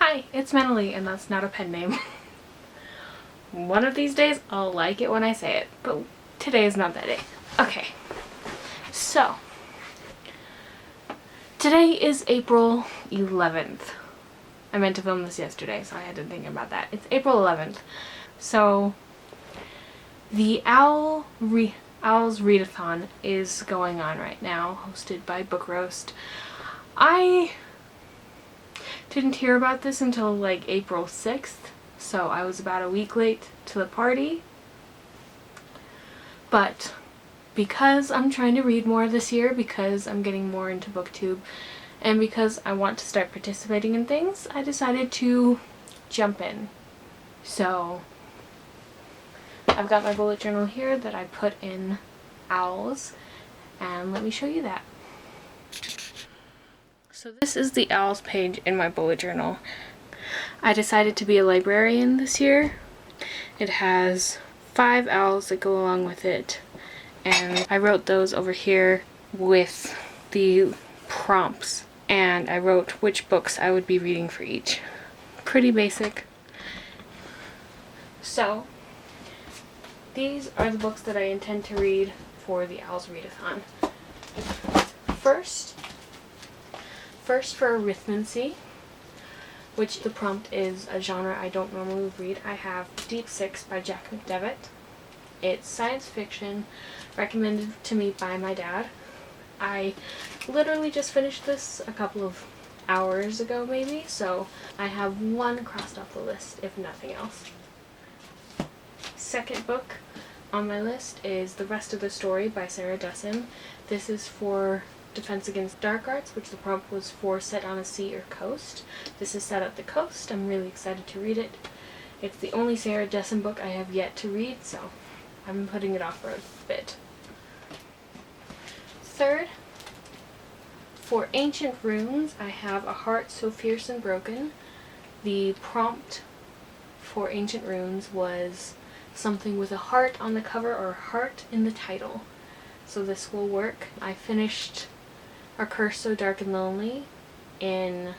Hi, it's Mentally, and that's not a pen name. One of these days, I'll like it when I say it, but today is not that day. Okay, so today is April 11th. I meant to film this yesterday, so I had to think about that. It's April 11th. So the O.W.L.s Readathon is going on right now, hosted by Book Roast. I didn't hear about this until like April 6th, so I was about a week late to the party. But because I'm trying to read more this year, because I'm getting more into booktube, and because I want to start participating in things, I decided to jump in. So I've got my bullet journal here that I put in owls, and let me show you that. So this is the owls page in my bullet journal. I decided to be a librarian this year. It has 5 owls that go along with it, and I wrote those over here with the prompts, and I wrote which books I would be reading for each. Pretty basic. So these are the books that I intend to read for the O.W.L.s Readathon. First for arithmancy, which the prompt is a genre I don't normally read. I have Deep Six by Jack McDevitt. It's science fiction, recommended to me by my dad. I literally just finished this a couple of hours ago maybe, so I have one crossed off the list, if nothing else. Second book on my list is The Rest of the Story by Readathon. This is for Defense Against Dark Arts, which the prompt was for set on a sea or coast. This is set at the coast. I'm really excited to read it. It's the only Readathon book I have yet to read, so I'm putting it off for a bit. Third, for Ancient Runes, I have A Heart So Fierce and Broken. The prompt for Ancient Runes was something with a heart on the cover or a heart in the title, so this will work. I finished A Curse So Dark and Lonely in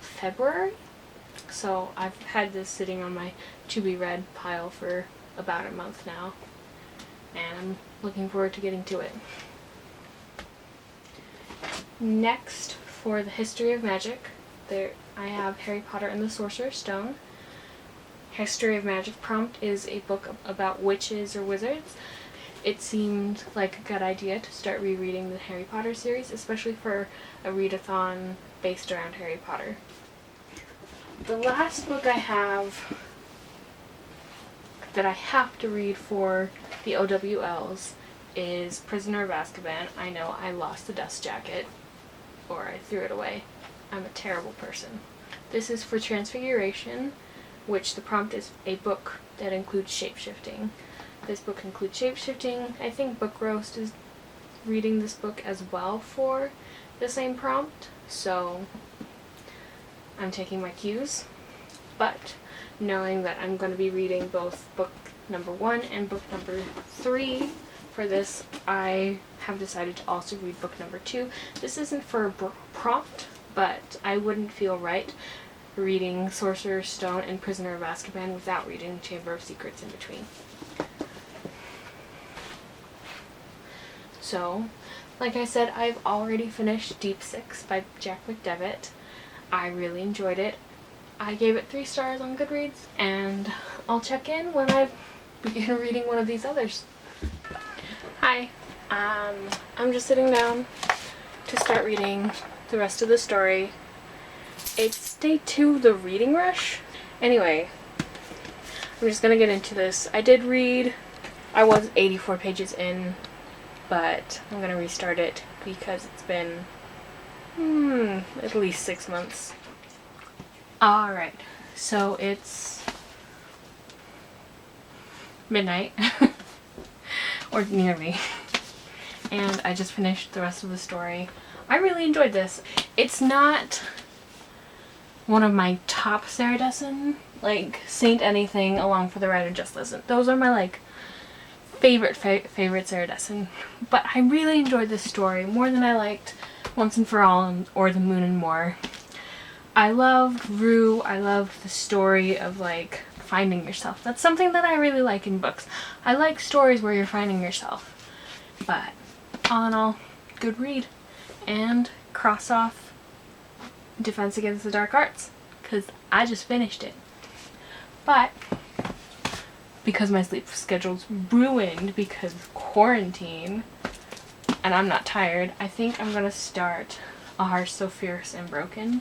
February, so I've had this sitting on my to be read pile for about a month now, and I'm looking forward to getting to it. Next, for the History of Magic, I have Harry Potter and the Sorcerer's Stone. History of Magic prompt is a book about witches or wizards. It seemed like a good idea to start rereading the Harry Potter series, especially for a readathon based around Harry Potter. The last book I have that I have to read for the O.W.L.s is Prisoner of Azkaban. I know I lost the dust jacket, or I threw it away. I'm a terrible person. This is for Transfiguration, which the prompt is a book that includes shapeshifting. This book includes shapeshifting. I think Book Roast is reading this book as well for the same prompt, so I'm taking my cues. But knowing that I'm going to be reading both book number 1 and book number 3 for this, I have decided to also read book number 2. This isn't for a prompt, but I wouldn't feel right reading Sorcerer's Stone and Prisoner of Azkaban without reading Chamber of Secrets in between. So, like I said, I've already finished Deep Six by Jack McDevitt. I really enjoyed it. I gave it 3 stars on Goodreads, and I'll check in when I begin reading one of these others. Hi, I'm just sitting down to start reading the rest of the story. It's day 2 of the reading rush. Anyway, I'm just gonna get into this. I was 84 pages in, but I'm gonna restart it because it's been at least 6 months. Alright, so it's midnight, or nearly, and I just finished the rest of the story. I really enjoyed this. It's not one of my top Readathon, like Saint Anything, Along for the Ride, or Just Listen. Those are my favorite Readathon. But I really enjoyed this story more than I liked Once and For All or The Moon and More. I loved Rue. I loved the story of like finding yourself. That's something that I really like in books. I like stories where you're finding yourself. But all in all, good read. And cross off Defense Against the Dark Arts, because I just finished it. But because my sleep schedule's ruined because of quarantine and I'm not tired, I think I'm gonna start A Heart So Fierce and Broken,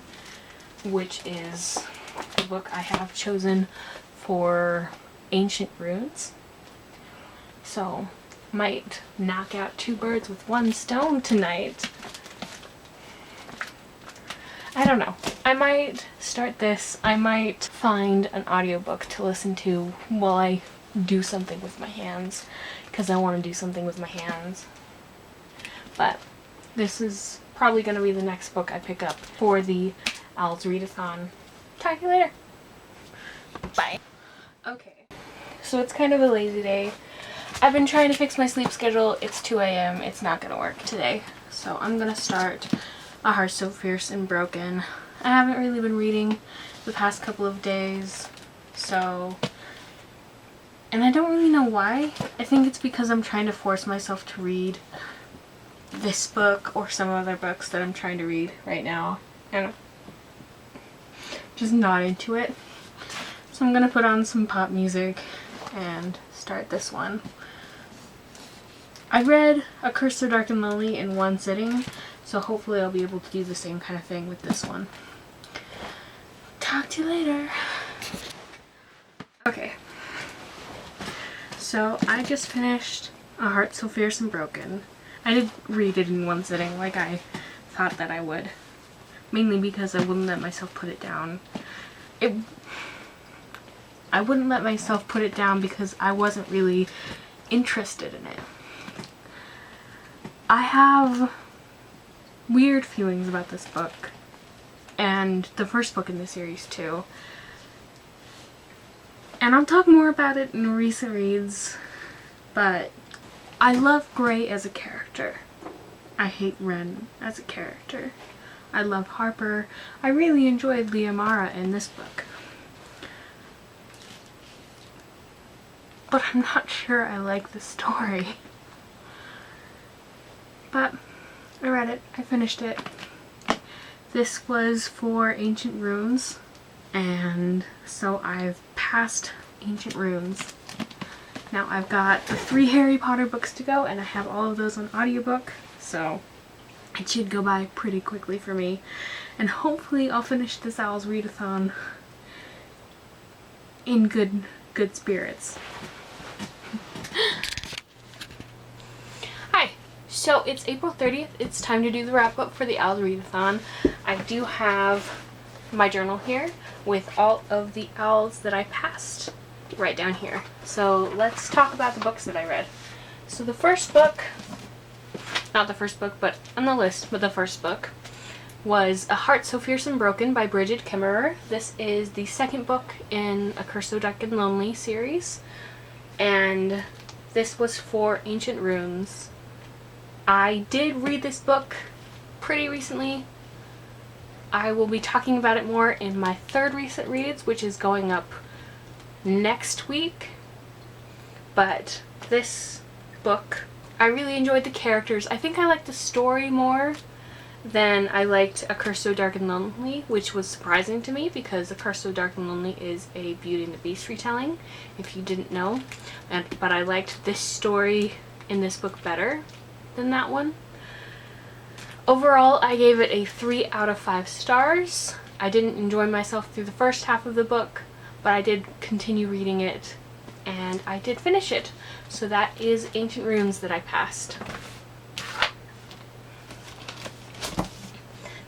which is the book I have chosen for Ancient Runes. So might knock out 2 birds with 1 stone tonight. I don't know. I might start this. I might find an audiobook to listen to while I do something with my hands, because I want to do something with my hands. But this is probably going to be the next book I pick up for the O.W.L.s Readathon. Talk to you later. Bye. Okay. So it's kind of a lazy day. I've been trying to fix my sleep schedule. It's 2 a.m. It's not going to work today. So I'm going to start A Heart So Fierce and Broken. I haven't really been reading the past couple of days, so, and I don't really know why. I think it's because I'm trying to force myself to read this book or some other books that I'm trying to read right now, and I'm just not into it. So I'm gonna put on some pop music and start this one. I read A Curse So Dark and Lonely in one sitting, so hopefully I'll be able to do the same kind of thing with this one. Talk to you later. Okay. So I just finished A Heart So Fierce and Broken. I did read it in one sitting like I thought that I would. Mainly because I wouldn't let myself put it down. I wouldn't let myself put it down because I wasn't really interested in it. I have weird feelings about this book, and the first book in the series too. And I'll talk more about it in recent reads, but I love Gray as a character. I hate Ren as a character. I love Harper. I really enjoyed Liamara in this book. But I'm not sure I like the story. But I read it. I finished it. This was for Ancient Runes, and so I've passed Ancient Runes. Now I've got the 3 Harry Potter books to go, and I have all of those on audiobook, so it should go by pretty quickly for me. And hopefully I'll finish this O.W.L.s Readathon in good spirits. Hi! So it's April 30th. It's time to do the wrap up for the O.W.L.s Readathon. I do have my journal here with all of the O.W.L.s that I passed right down here. So let's talk about the books that I read. So the first book, not the first book, but on the list, but the first book was A Heart So Fierce and Broken by Bridget Kimmerer. This is the second book in A Curse So Dark and Lonely series, and this was for Ancient Runes. I did read this book pretty recently. I will be talking about it more in my 3rd recent reads, which is going up next week. But this book, I really enjoyed the characters. I think I liked the story more than I liked A Curse So Dark and Lonely, which was surprising to me because A Curse So Dark and Lonely is a Beauty and the Beast retelling, if you didn't know. But I liked this story in this book better than that one. Overall, I gave it a 3 out of 5 stars. I didn't enjoy myself through the first half of the book, but I did continue reading it, and I did finish it. So that is Ancient Runes that I passed.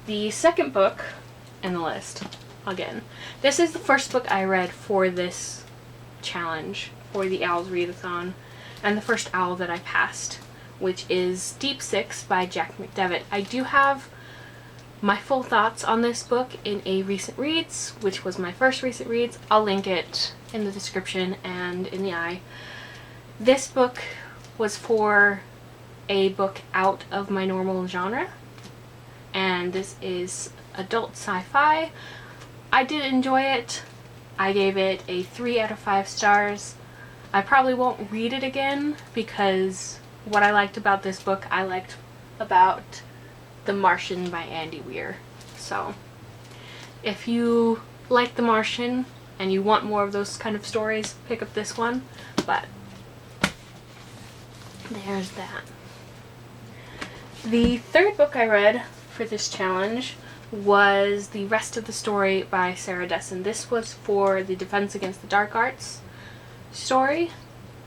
The second book in the list, again, this is the first book I read for this challenge, for the O.W.L.s Readathon, and the first O.W.L. that I passed, which is Deep Six by Jack McDevitt. I do have my full thoughts on this book in a recent reads, which was my first recent reads. I'll link it in the description and in the eye. This book was for a book out of my normal genre, and this is adult sci-fi. I did enjoy it. I gave it a 3 out of 5 stars. I probably won't read it again because what I liked about this book, I liked about The Martian by Andy Weir. So if you like The Martian and you want more of those kind of stories, pick up this one. But there's that. The third book I read for this challenge was The Rest of the Story by Sarah Dessen. This was for the Defense Against the Dark Arts story.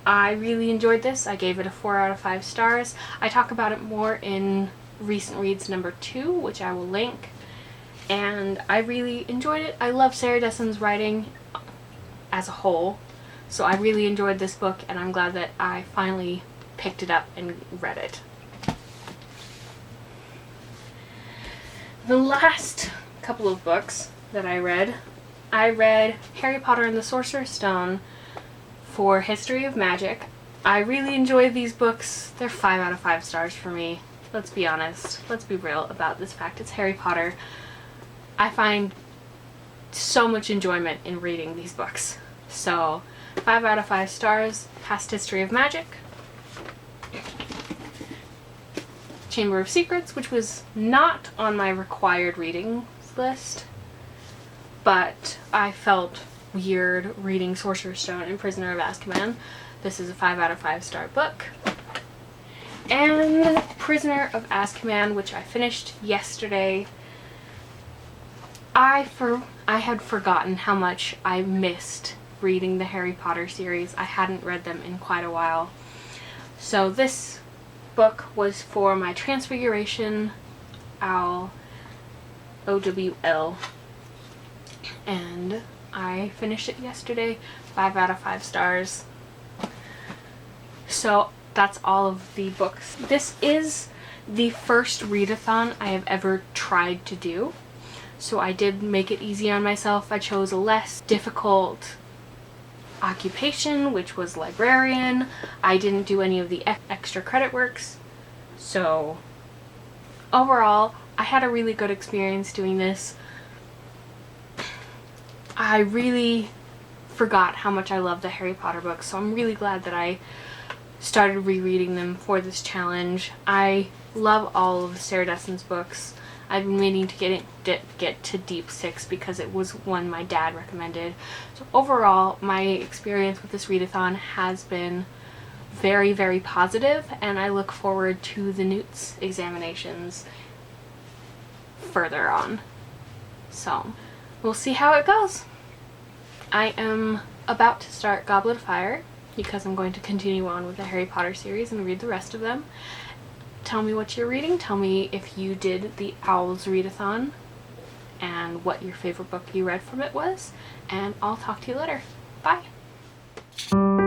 I really enjoyed this. I gave it a 4 out of 5 stars. I talk about it more in Recent Reads number 2, which I will link. And I really enjoyed it. I love Sarah Dessen's writing as a whole. So I really enjoyed this book, and I'm glad that I finally picked it up and read it. The last couple of books that I read Harry Potter and the Sorcerer's Stone for History of Magic. I really enjoyed these books. They're 5 out of 5 stars for me. Let's be honest. Let's be real about this fact. It's Harry Potter. I find so much enjoyment in reading these books. So, 5 out of 5 stars. Past History of Magic. Chamber of Secrets, which was not on my required reading list, but I felt weird reading Sorcerer's Stone and Prisoner of Azkaban. This is a 5 out of 5 star book. And Prisoner of Azkaban, which I finished yesterday. I had forgotten how much I missed reading the Harry Potter series. I hadn't read them in quite a while. So this book was for my Transfiguration Owl, O.W.L.s, and I finished it yesterday. 5 out of 5 stars. So that's all of the books. This is the first readathon I have ever tried to do, so I did make it easy on myself. I chose a less difficult occupation, which was librarian. I didn't do any of the extra credit works. So overall, I had a really good experience doing this. I really forgot how much I love the Harry Potter books, so I'm really glad that I started rereading them for this challenge. I love all of Sarah Dessen's books. I've been meaning to get to Deep Six because it was one my dad recommended. So overall, my experience with this readathon has been very, very positive, and I look forward to the Newts examinations further on. So we'll see how it goes. I am about to start Goblet of Fire because I'm going to continue on with the Harry Potter series and read the rest of them. Tell me what you're reading. Tell me if you did the O.W.L.s readathon and what your favorite book you read from it was. And I'll talk to you later. Bye!